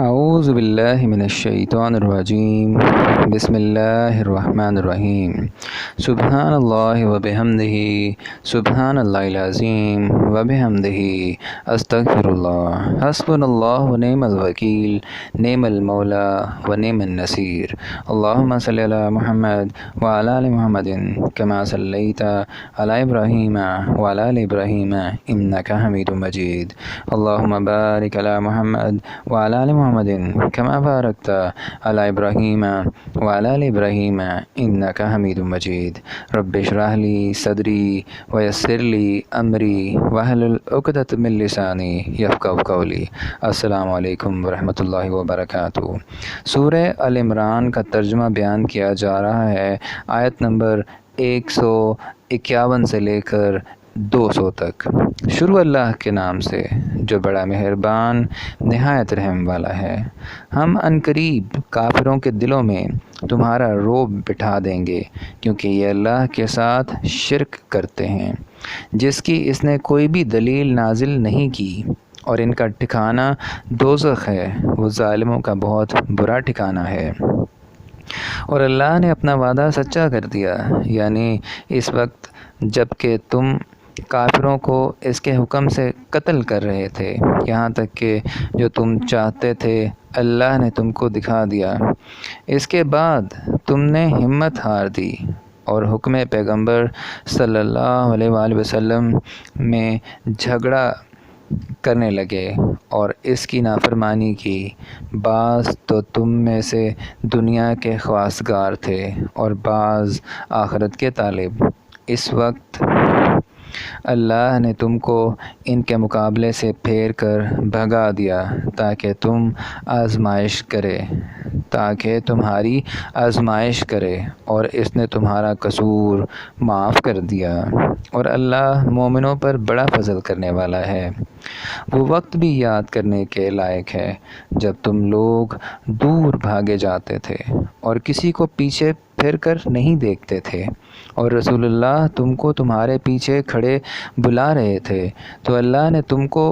اعوذ باللہ من الشیطان الرجیم بسم اللہ الرحمن الرحیم سبحان اللہ وبحمدہ سبحان اللہ العظیم وبحمدہ استغفر اللہ حسبنا اللہ ونعم الوکیل نعم المولا ونعم النصیر اللہم صلی علی محمد وعلی آل محمد کما صلیت علی ابراہیم وعلی آل ابراہیم انک حمید مجید اللہم بارک علی محمد وعلی آل محمد کما بارکت علی ابراہیم وعلی آل ابراہیم انک حمید مجید رب اشرح لی صدری ویسر لی امری واحلل عقدۃ من لسانی یفقہوا قولی۔ السلام علیکم ورحمۃ اللہ وبرکاتہ۔ سورہ ال عمران کا ترجمہ بیان کیا جا رہا ہے آیت نمبر 151 سے لے کر 200 تک۔ شروع اللہ کے نام سے جو بڑا مہربان نہایت رحم والا ہے۔ ہم عنقریب کافروں کے دلوں میں تمہارا رعب بٹھا دیں گے کیونکہ یہ اللہ کے ساتھ شرک کرتے ہیں جس کی اس نے کوئی بھی دلیل نازل نہیں کی، اور ان کا ٹھکانہ دوزخ ہے، وہ ظالموں کا بہت برا ٹھکانہ ہے۔ اور اللہ نے اپنا وعدہ سچا کر دیا، یعنی اس وقت جب کہ تم کافروں کو اس کے حکم سے قتل کر رہے تھے، یہاں تک کہ جو تم چاہتے تھے اللہ نے تم کو دکھا دیا۔ اس کے بعد تم نے ہمت ہار دی اور حکم پیغمبر صلی اللہ علیہ وآلہ وسلم میں جھگڑا کرنے لگے اور اس کی نافرمانی کی۔ بعض تو تم میں سے دنیا کے خواستگار تھے اور بعض آخرت کے طالب۔ اس وقت اللہ نے تم کو ان کے مقابلے سے پھیر کر بھگا دیا تاکہ تمہاری آزمائش کرے، اور اس نے تمہارا قصور معاف کر دیا، اور اللہ مومنوں پر بڑا فضل کرنے والا ہے۔ وہ وقت بھی یاد کرنے کے لائق ہے جب تم لوگ دور بھاگے جاتے تھے اور کسی کو پیچھے پھر کر نہیں دیکھتے تھے، اور رسول اللہ تم کو تمہارے پیچھے کھڑے بلا رہے تھے، تو اللہ نے تم کو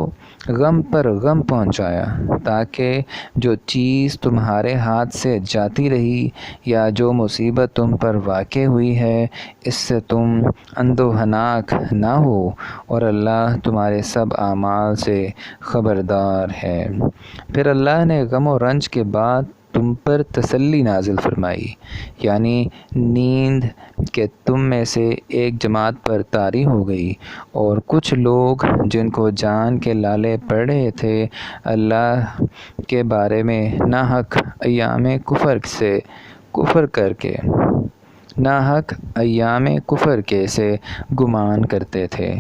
غم پر غم پہنچایا تاکہ جو چیز تمہارے ہاتھ سے جاتی رہی یا جو مصیبت تم پر واقع ہوئی ہے اس سے تم اندوہناک نہ ہو، اور اللہ تمہارے سب اعمال سے خبردار ہے۔ پھر اللہ نے غم و رنج کے بعد تم پر تسلی نازل فرمائی، یعنی نیند کہ تم میں سے ایک جماعت پر طاری ہو گئی، اور کچھ لوگ جن کو جان کے لالے پڑ رہے تھے اللہ کے بارے میں ناحق ایام کفر کے سے گمان کرتے تھے،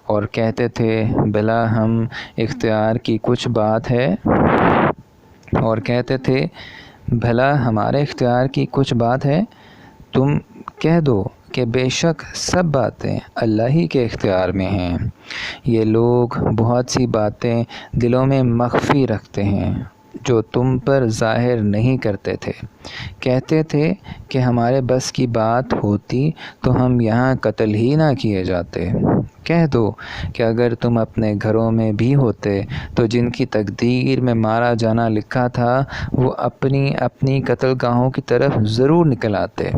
اور کہتے تھے بھلا ہم اختیار کی کچھ بات ہے، ہمارے اختیار کی کچھ بات ہے۔ تم کہہ دو کہ بے شک سب باتیں اللہ ہی کے اختیار میں ہیں۔ یہ لوگ بہت سی باتیں دلوں میں مخفی رکھتے ہیں جو تم پر ظاہر نہیں کرتے تھے۔ کہتے تھے کہ ہمارے بس کی بات ہوتی تو ہم یہاں قتل ہی نہ کیے جاتے۔ کہہ دو کہ اگر تم اپنے گھروں میں بھی ہوتے تو جن کی تقدیر میں مارا جانا لکھا تھا وہ اپنی اپنی قتل گاہوں کی طرف ضرور نکل آتے۔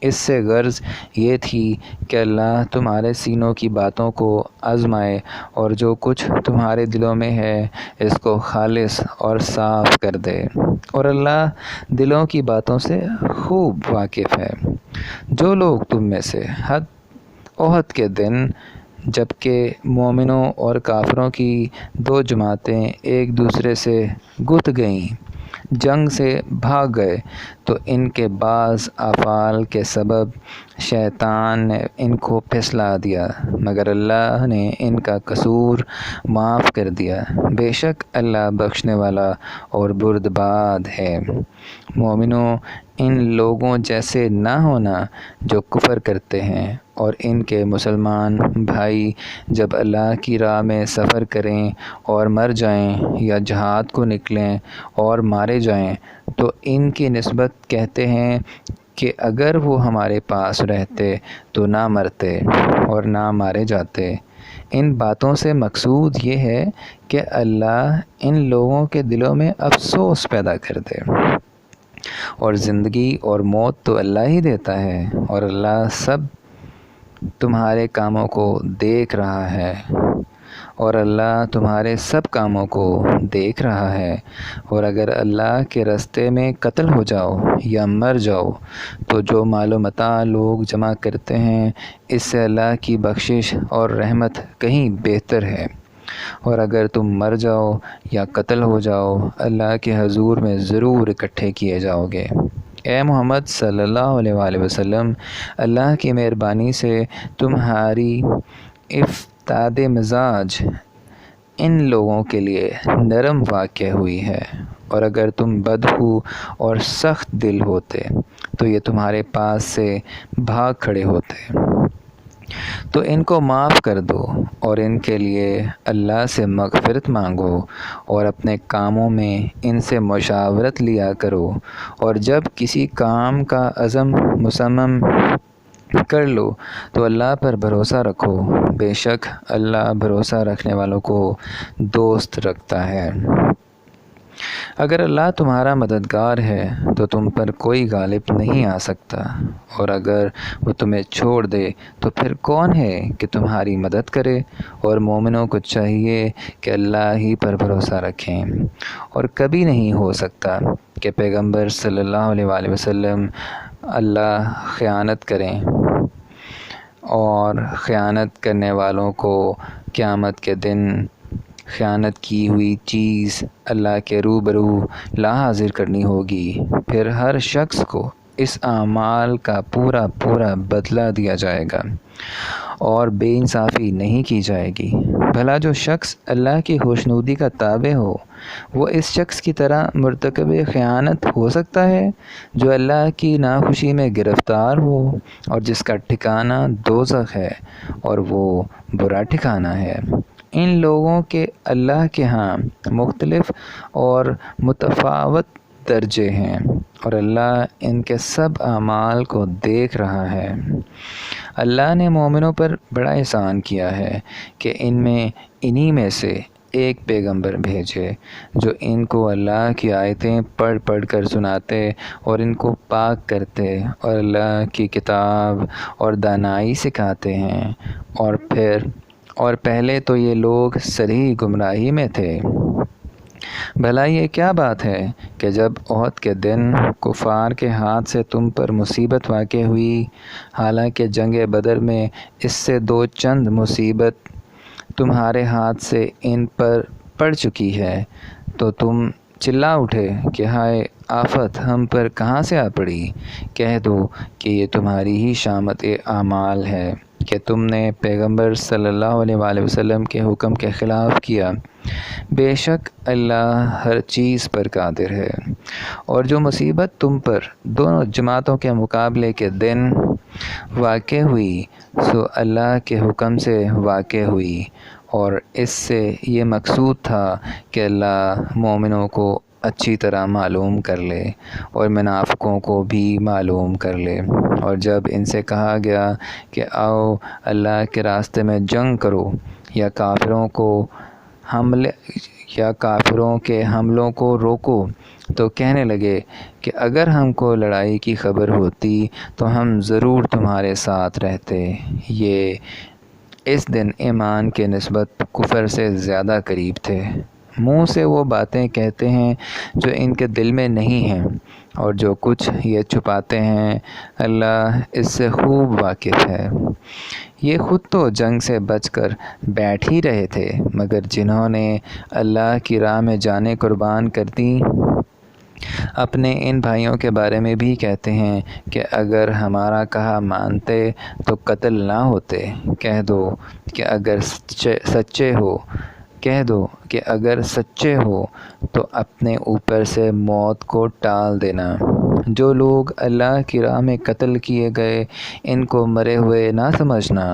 اس سے غرض یہ تھی کہ اللہ تمہارے سینوں کی باتوں کو آزمائے اور جو کچھ تمہارے دلوں میں ہے اس کو خالص اور صاف کر دے، اور اللہ دلوں کی باتوں سے خوب واقف ہے۔ جو لوگ تم میں سے احد کے دن جب کہ مومنوں اور کافروں کی دو جماعتیں ایک دوسرے سے گھت گئیں، جنگ سے بھاگ گئے، تو ان کے بعض افعال کے سبب شیطان نے ان کو پھسلا دیا، مگر اللہ نے ان کا قصور معاف کر دیا۔ بے شک اللہ بخشنے والا اور بردبار ہے۔ مومنوں، ان لوگوں جیسے نہ ہونا جو کفر کرتے ہیں، اور ان کے مسلمان بھائی جب اللہ کی راہ میں سفر کریں اور مر جائیں یا جہاد کو نکلیں اور مارے جائیں تو ان کی نسبت کہتے ہیں کہ اگر وہ ہمارے پاس رہتے تو نہ مرتے اور نہ مارے جاتے۔ ان باتوں سے مقصود یہ ہے کہ اللہ ان لوگوں کے دلوں میں افسوس پیدا کر دے، اور زندگی اور موت تو اللہ ہی دیتا ہے، اور اللہ سب تمہارے کاموں کو دیکھ رہا ہے، اور اللہ تمہارے سب کاموں کو دیکھ رہا ہے، اور اگر اللہ کے راستے میں قتل ہو جاؤ یا مر جاؤ تو جو مال و متاع لوگ جمع کرتے ہیں اس سے اللہ کی بخشش اور رحمت کہیں بہتر ہے، اور اگر تم مر جاؤ یا قتل ہو جاؤ اللہ کے حضور میں ضرور اکٹھے کیے جاؤ گے۔ اے محمد صلی اللہ علیہ وآلہ وسلم، اللہ کی مہربانی سے تمہاری افتاد مزاج ان لوگوں کے لیے نرم واقع ہوئی ہے، اور اگر تم بدخو اور سخت دل ہوتے تو یہ تمہارے پاس سے بھاگ کھڑے ہوتے۔ تو ان کو معاف کر دو اور ان کے لیے اللہ سے مغفرت مانگو، اور اپنے کاموں میں ان سے مشاورت لیا کرو، اور جب کسی کام کا عزم مصمم کر لو تو اللہ پر بھروسہ رکھو، بے شک اللہ بھروسہ رکھنے والوں کو دوست رکھتا ہے۔ اگر اللہ تمہارا مددگار ہے تو تم پر کوئی غالب نہیں آ سکتا، اور اگر وہ تمہیں چھوڑ دے تو پھر کون ہے کہ تمہاری مدد کرے؟ اور مومنوں کو چاہیے کہ اللہ ہی پر بھروسہ رکھیں، اور کبھی نہیں ہو سکتا کہ پیغمبر صلی اللہ علیہ وآلہ وسلم اللہ خیانت کریں، اور خیانت کرنے والوں کو قیامت کے دن خیانت کی ہوئی چیز اللہ کے روبرو لا حاضر کرنی ہوگی، پھر ہر شخص کو اس اعمال کا پورا بدلہ دیا جائے گا، اور بے انصافی نہیں کی جائے گی۔ بھلا جو شخص اللہ کی خوشنودی کا تابع ہو وہ اس شخص کی طرح مرتکب خیانت ہو سکتا ہے جو اللہ کی ناخوشی میں گرفتار ہو، اور جس کا ٹھکانہ دوزخ ہے اور وہ برا ٹھکانہ ہے۔ ان لوگوں کے اللہ کے ہاں مختلف اور متفاوت درجے ہیں، اور اللہ ان کے سب اعمال کو دیکھ رہا ہے۔ اللہ نے مومنوں پر بڑا احسان کیا ہے کہ انہی میں سے ایک پیغمبر بھیجے جو ان کو اللہ کی آیتیں پڑھ کر سناتے اور ان کو پاک کرتے اور اللہ کی کتاب اور دانائی سکھاتے ہیں، اور پہلے تو یہ لوگ صریح گمراہی میں تھے۔ بھلا یہ کیا بات ہے کہ جب احد کے دن کفار کے ہاتھ سے تم پر مصیبت واقع ہوئی، حالانکہ جنگ بدر میں اس سے دو چند مصیبت تمہارے ہاتھ سے ان پر پڑ چکی ہے، تو تم چلا اٹھے کہ ہائے آفت ہم پر کہاں سے آ پڑی؟ کہہ دو کہ یہ تمہاری ہی شامت اعمال ہے کہ تم نے پیغمبر صلی اللہ علیہ وآلہ وسلم کے حکم کے خلاف کیا، بے شک اللہ ہر چیز پر قادر ہے۔ اور جو مصیبت تم پر دونوں جماعتوں کے مقابلے کے دن واقع ہوئی سو اللہ کے حکم سے واقع ہوئی، اور اس سے یہ مقصود تھا کہ اللہ مومنوں کو اچھی طرح معلوم کر لے اور منافقوں کو بھی معلوم کر لے۔ اور جب ان سے کہا گیا کہ آؤ اللہ کے راستے میں جنگ کرو یا کافروں کے حملوں کو روکو، تو کہنے لگے کہ اگر ہم کو لڑائی کی خبر ہوتی تو ہم ضرور تمہارے ساتھ رہتے۔ یہ اس دن ایمان کے نسبت کفر سے زیادہ قریب تھے۔ منہ سے وہ باتیں کہتے ہیں جو ان کے دل میں نہیں ہیں، اور جو کچھ یہ چھپاتے ہیں اللہ اس سے خوب واقف ہے۔ یہ خود تو جنگ سے بچ کر بیٹھ ہی رہے تھے، مگر جنہوں نے اللہ کی راہ میں جانیں قربان کر دیں اپنے ان بھائیوں کے بارے میں بھی کہتے ہیں کہ اگر ہمارا کہا مانتے تو قتل نہ ہوتے۔ کہہ دو کہ اگر سچے ہو تو اپنے اوپر سے موت کو ٹال دینا۔ جو لوگ اللہ کی راہ میں قتل کیے گئے ان کو مرے ہوئے نہ سمجھنا،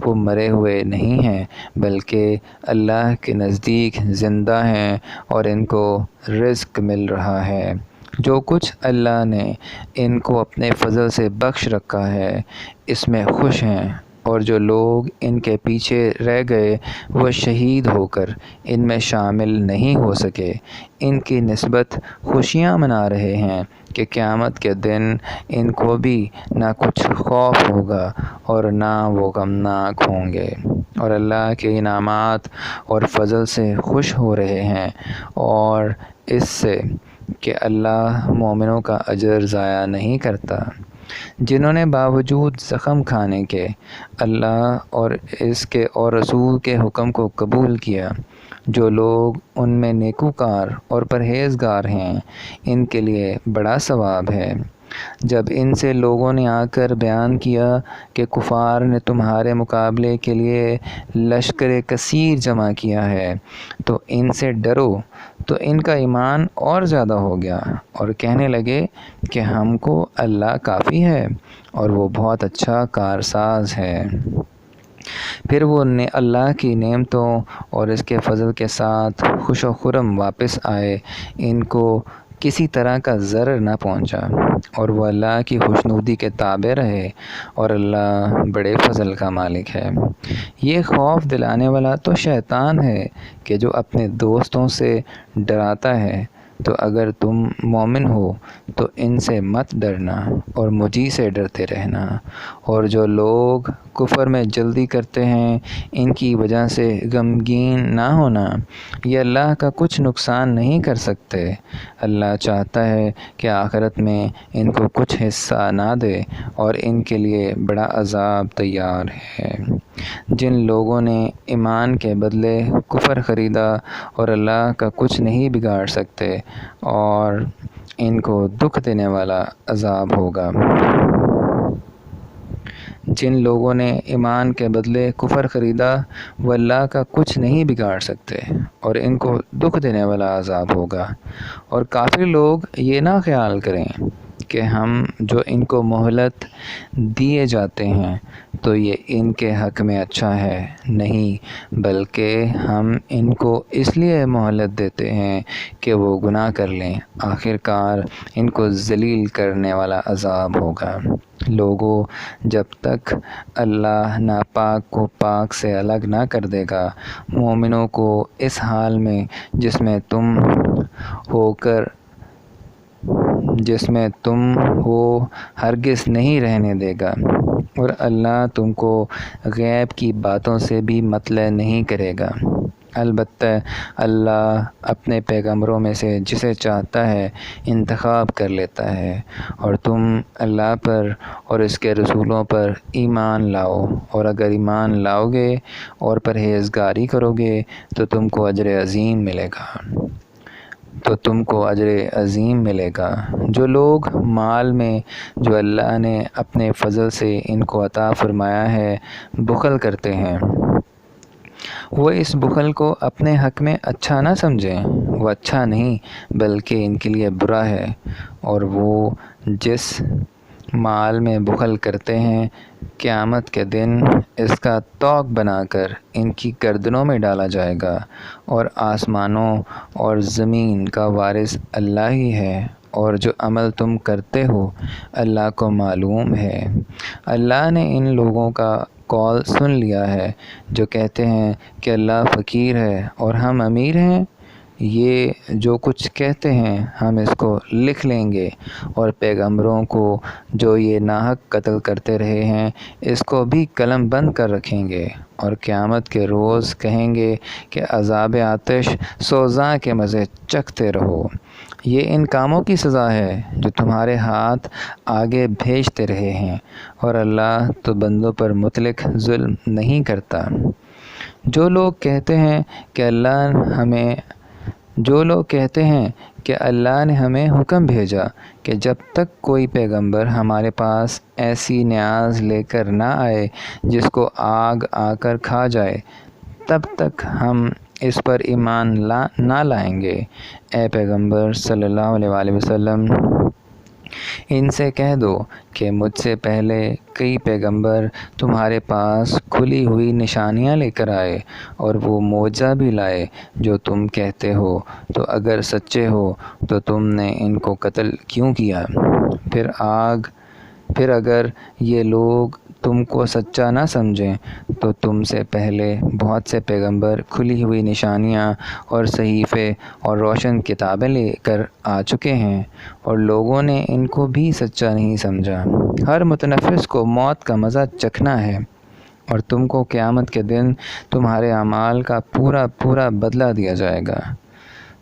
وہ مرے ہوئے نہیں ہیں بلکہ اللہ کے نزدیک زندہ ہیں اور ان کو رزق مل رہا ہے۔ جو کچھ اللہ نے ان کو اپنے فضل سے بخش رکھا ہے اس میں خوش ہیں، اور جو لوگ ان کے پیچھے رہ گئے وہ شہید ہو کر ان میں شامل نہیں ہو سکے، ان کی نسبت خوشیاں منا رہے ہیں کہ قیامت کے دن ان کو بھی نہ کچھ خوف ہوگا اور نہ وہ غمناک ہوں گے، اور اللہ کے انعامات اور فضل سے خوش ہو رہے ہیں، اور اس سے کہ اللہ مومنوں کا اجر ضائع نہیں کرتا۔ جنہوں نے باوجود زخم کھانے کے اللہ اور اس کے اور رسول کے حکم کو قبول کیا، جو لوگ ان میں نیکوکار اور پرہیزگار ہیں، ان کے لیے بڑا ثواب ہے۔ جب ان سے لوگوں نے آ کر بیان کیا کہ کفار نے تمہارے مقابلے کے لیے لشکر کثیر جمع کیا ہے تو ان سے ڈرو، تو ان کا ایمان اور زیادہ ہو گیا اور کہنے لگے کہ ہم کو اللہ کافی ہے اور وہ بہت اچھا کارساز ہے۔ پھر وہ اللہ کی نعمتوں اور اس کے فضل کے ساتھ خوش و خرم واپس آئے، ان کو کسی طرح کا ضرر نہ پہنچا، اور وہ اللہ کی خوشنودی کے تابع رہے، اور اللہ بڑے فضل کا مالک ہے۔ یہ خوف دلانے والا تو شیطان ہے کہ جو اپنے دوستوں سے ڈراتا ہے، تو اگر تم مومن ہو تو ان سے مت ڈرنا اور مجھی سے ڈرتے رہنا، اور جو لوگ کفر میں جلدی کرتے ہیں ان کی وجہ سے غمگین نہ ہونا، یہ اللہ کا کچھ نقصان نہیں کر سکتے۔ اللہ چاہتا ہے کہ آخرت میں ان کو کچھ حصہ نہ دے اور ان کے لیے بڑا عذاب تیار ہے۔ جن لوگوں نے ایمان کے بدلے کفر خریدا اور اللہ کا کچھ نہیں بگاڑ سکتے، اور ان کو دکھ دینے والا عذاب ہوگا۔ جن لوگوں نے ایمان کے بدلے کفر خریدا وہ اللہ کا کچھ نہیں بگاڑ سکتے اور ان کو دکھ دینے والا عذاب ہوگا۔ اور کافر لوگ یہ نہ خیال کریں کہ ہم جو ان کو مہلت دیے جاتے ہیں تو یہ ان کے حق میں اچھا ہے، نہیں بلکہ ہم ان کو اس لیے مہلت دیتے ہیں کہ وہ گناہ کر لیں، آخر کار ان کو ذلیل کرنے والا عذاب ہوگا۔ لوگوں، جب تک اللہ ناپاک کو پاک سے الگ نہ کر دے گا، مومنوں کو اس حال میں جس میں تم ہو ہرگز نہیں رہنے دے گا، اور اللہ تم کو غیب کی باتوں سے بھی مطلع نہیں کرے گا۔ البتہ اللہ اپنے پیغمبروں میں سے جسے چاہتا ہے انتخاب کر لیتا ہے، اور تم اللہ پر اور اس کے رسولوں پر ایمان لاؤ، اور اگر ایمان لاؤ گے اور پرہیزگاری کرو گے تو تم کو اجر عظیم ملے گا۔ جو لوگ مال میں جو اللہ نے اپنے فضل سے ان کو عطا فرمایا ہے بخل کرتے ہیں، وہ اس بخل کو اپنے حق میں اچھا نہ سمجھیں، وہ اچھا نہیں بلکہ ان کے لیے برا ہے، اور وہ جس مال میں بخل کرتے ہیں قیامت کے دن اس کا طوق بنا کر ان کی گردنوں میں ڈالا جائے گا، اور آسمانوں اور زمین کا وارث اللہ ہی ہے، اور جو عمل تم کرتے ہو اللہ کو معلوم ہے۔ اللہ نے ان لوگوں کا قول سن لیا ہے جو کہتے ہیں کہ اللہ فقیر ہے اور ہم امیر ہیں، یہ جو کچھ کہتے ہیں ہم اس کو لکھ لیں گے، اور پیغمبروں کو جو یہ ناحق قتل کرتے رہے ہیں اس کو بھی قلم بند کر رکھیں گے، اور قیامت کے روز کہیں گے کہ عذاب آتش سوزاں کے مزے چکھتے رہو۔ یہ ان کاموں کی سزا ہے جو تمہارے ہاتھ آگے بھیجتے رہے ہیں، اور اللہ تو بندوں پر مطلق ظلم نہیں کرتا۔ جو لوگ کہتے ہیں کہ اللہ نے ہمیں حکم بھیجا کہ جب تک کوئی پیغمبر ہمارے پاس ایسی نیاز لے کر نہ آئے جس کو آگ آ کر کھا جائے، تب تک ہم اس پر ایمان نہ لائیں گے۔ اے پیغمبر صلی اللہ علیہ وآلہ وسلم، ان سے کہہ دو کہ مجھ سے پہلے کئی پیغمبر تمہارے پاس کھلی ہوئی نشانیاں لے کر آئے اور وہ معجزہ بھی لائے جو تم کہتے ہو، تو اگر سچے ہو تو تم نے ان کو قتل کیوں کیا؟ پھر اگر یہ لوگ تم کو سچا نہ سمجھیں تو تم سے پہلے بہت سے پیغمبر کھلی ہوئی نشانیاں اور صحیفے اور روشن کتابیں لے کر آ چکے ہیں، اور لوگوں نے ان کو بھی سچا نہیں سمجھا۔ ہر متنفس کو موت کا مزہ چکھنا ہے، اور تم کو قیامت کے دن تمہارے اعمال کا پورا بدلہ دیا جائے گا۔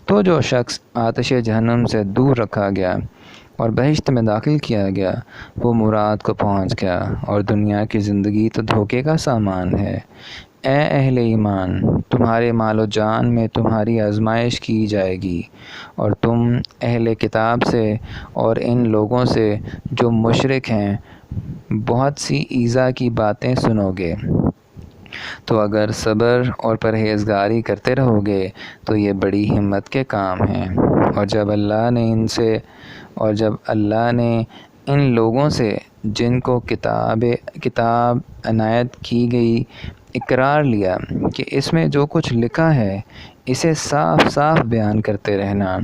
تو جو شخص آتش جہنم سے دور رکھا گیا اور بہشت میں داخل کیا گیا، وہ مراد کو پہنچ گیا، اور دنیا کی زندگی تو دھوکے کا سامان ہے۔ اے اہل ایمان، تمہارے مال و جان میں تمہاری آزمائش کی جائے گی، اور تم اہل کتاب سے اور ان لوگوں سے جو مشرک ہیں بہت سی ایذا کی باتیں سنو گے۔ تو اگر صبر اور پرہیزگاری کرتے رہو گے تو یہ بڑی ہمت کے کام ہیں۔ اور جب اللہ نے ان لوگوں سے جن کو کتاب عنایت کی گئی اقرار لیا کہ اس میں جو کچھ لکھا ہے اسے صاف صاف بیان کرتے رہنا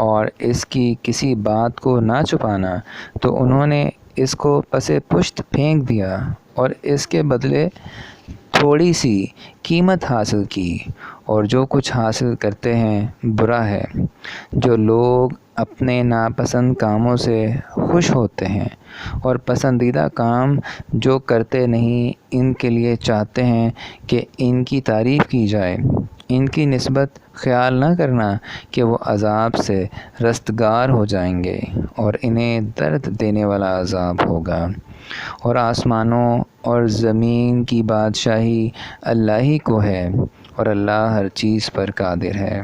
اور اس کی کسی بات کو نہ چھپانا، تو انہوں نے اس کو پس پشت پھینک دیا اور اس کے بدلے تھوڑی سی قیمت حاصل کی، اور جو کچھ حاصل کرتے ہیں برا ہے۔ جو لوگ اپنے ناپسند کاموں سے خوش ہوتے ہیں اور پسندیدہ کام جو کرتے نہیں ان کے لیے چاہتے ہیں کہ ان کی تعریف کی جائے، ان کی نسبت خیال نہ کرنا کہ وہ عذاب سے رستگار ہو جائیں گے اور انہیں درد دینے والا عذاب ہوگا۔ اور آسمانوں اور زمین کی بادشاہی اللہ ہی کو ہے، اور اللہ ہر چیز پر قادر ہے۔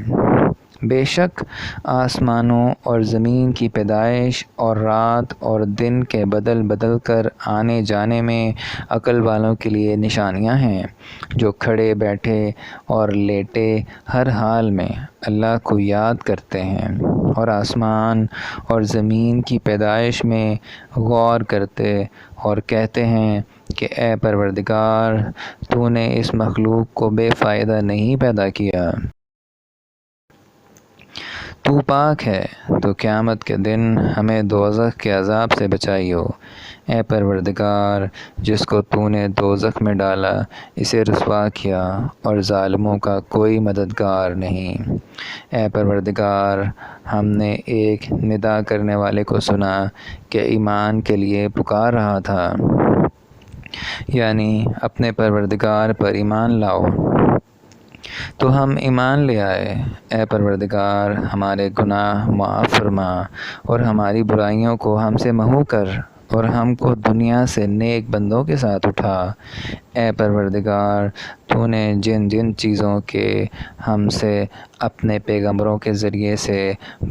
بے شک آسمانوں اور زمین کی پیدائش اور رات اور دن کے بدل کر آنے جانے میں عقل والوں کے لیے نشانیاں ہیں، جو کھڑے بیٹھے اور لیٹے ہر حال میں اللہ کو یاد کرتے ہیں، اور آسمان اور زمین کی پیدائش میں غور کرتے اور کہتے ہیں کہ اے پروردگار، تو نے اس مخلوق کو بے فائدہ نہیں پیدا کیا، تو پاک ہے، تو قیامت کے دن ہمیں دوزخ کے عذاب سے بچائیو۔ اے پروردگار، جس کو تو نے دوزخ میں ڈالا اسے رسوا کیا، اور ظالموں کا کوئی مددگار نہیں۔ اے پروردگار، ہم نے ایک ندا کرنے والے کو سنا کہ ایمان کے لیے پکار رہا تھا، یعنی اپنے پروردگار پر ایمان لاؤ، تو ہم ایمان لے آئے۔ اے پروردگار، ہمارے گناہ معاف فرما اور ہماری برائیوں کو ہم سے محو کر، اور ہم کو دنیا سے نیک بندوں کے ساتھ اٹھا۔ اے پروردگار، تو نے جن جن چیزوں کے ہم سے اپنے پیغمبروں کے ذریعے سے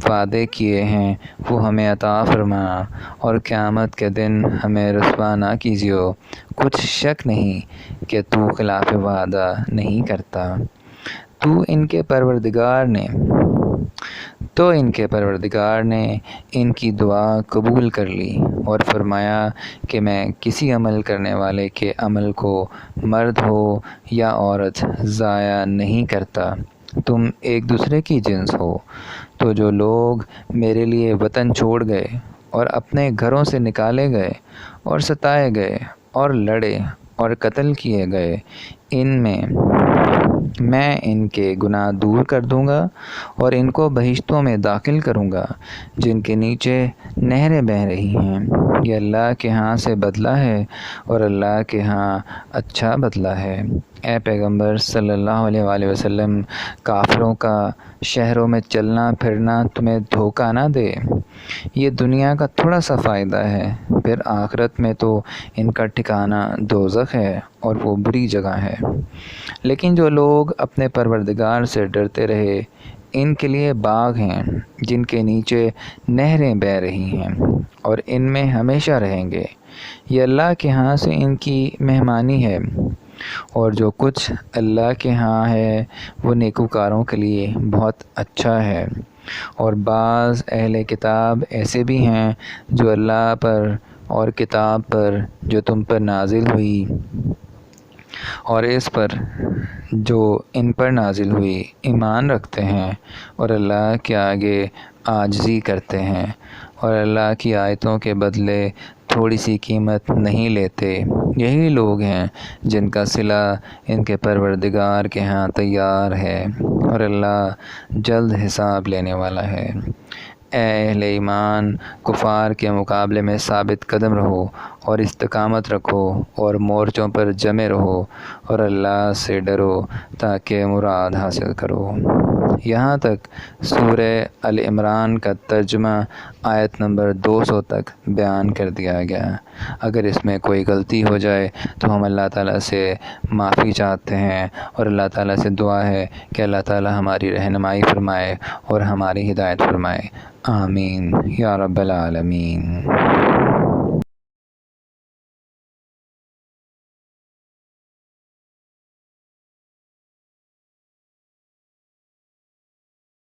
وعدے کیے ہیں وہ ہمیں عطا فرما، اور قیامت کے دن ہمیں رسوا نہ کیجیو۔ کچھ شک نہیں کہ تو خلاف وعدہ نہیں کرتا۔ تو ان کے پروردگار نے ان کی دعا قبول کر لی اور فرمایا کہ میں کسی عمل کرنے والے کے عمل کو مرد ہو یا عورت ضائع نہیں کرتا، تم ایک دوسرے کی جنس ہو۔ تو جو لوگ میرے لیے وطن چھوڑ گئے اور اپنے گھروں سے نکالے گئے اور ستائے گئے اور لڑے اور قتل کیے گئے، میں ان کے گناہ دور کر دوں گا اور ان کو بہشتوں میں داخل کروں گا جن کے نیچے نہریں بہہ رہی ہیں۔ یہ اللہ کے ہاں سے بدلہ ہے، اور اللہ کے ہاں اچھا بدلہ ہے۔ اے پیغمبر صلی اللہ علیہ وآلہ وسلم، کافروں کا شہروں میں چلنا پھرنا تمہیں دھوکہ نہ دے۔ یہ دنیا کا تھوڑا سا فائدہ ہے، پھر آخرت میں تو ان کا ٹھکانہ دوزخ ہے اور وہ بری جگہ ہے۔ لیکن جو لوگ اپنے پروردگار سے ڈرتے رہے ان کے لیے باغ ہیں جن کے نیچے نہریں بہہ رہی ہیں، اور ان میں ہمیشہ رہیں گے۔ یہ اللہ کے ہاں سے ان کی مہمانی ہے، اور جو کچھ اللہ کے ہاں ہے وہ نیکوکاروں کے لیے بہت اچھا ہے۔ اور بعض اہل کتاب ایسے بھی ہیں جو اللہ پر اور کتاب پر جو تم پر نازل ہوئی اور اس پر جو ان پر نازل ہوئی ایمان رکھتے ہیں، اور اللہ کے آگے عاجزی کرتے ہیں، اور اللہ کی آیتوں کے بدلے تھوڑی سی قیمت نہیں لیتے۔ یہی لوگ ہیں جن کا صلہ ان کے پروردگار کے ہاں تیار ہے، اور اللہ جلد حساب لینے والا ہے۔ اے اہل ایمان، کفار کے مقابلے میں ثابت قدم رہو اور استقامت رکھو اور مورچوں پر جمے رہو، اور اللہ سے ڈرو تاکہ مراد حاصل کرو۔ یہاں تک سورہ ال عمران کا ترجمہ آیت نمبر 200 تک بیان کر دیا گیا۔ اگر اس میں کوئی غلطی ہو جائے تو ہم اللہ تعالیٰ سے معافی چاہتے ہیں، اور اللہ تعالیٰ سے دعا ہے کہ اللہ تعالیٰ ہماری رہنمائی فرمائے اور ہماری ہدایت فرمائے۔ آمین یا رب العالمین۔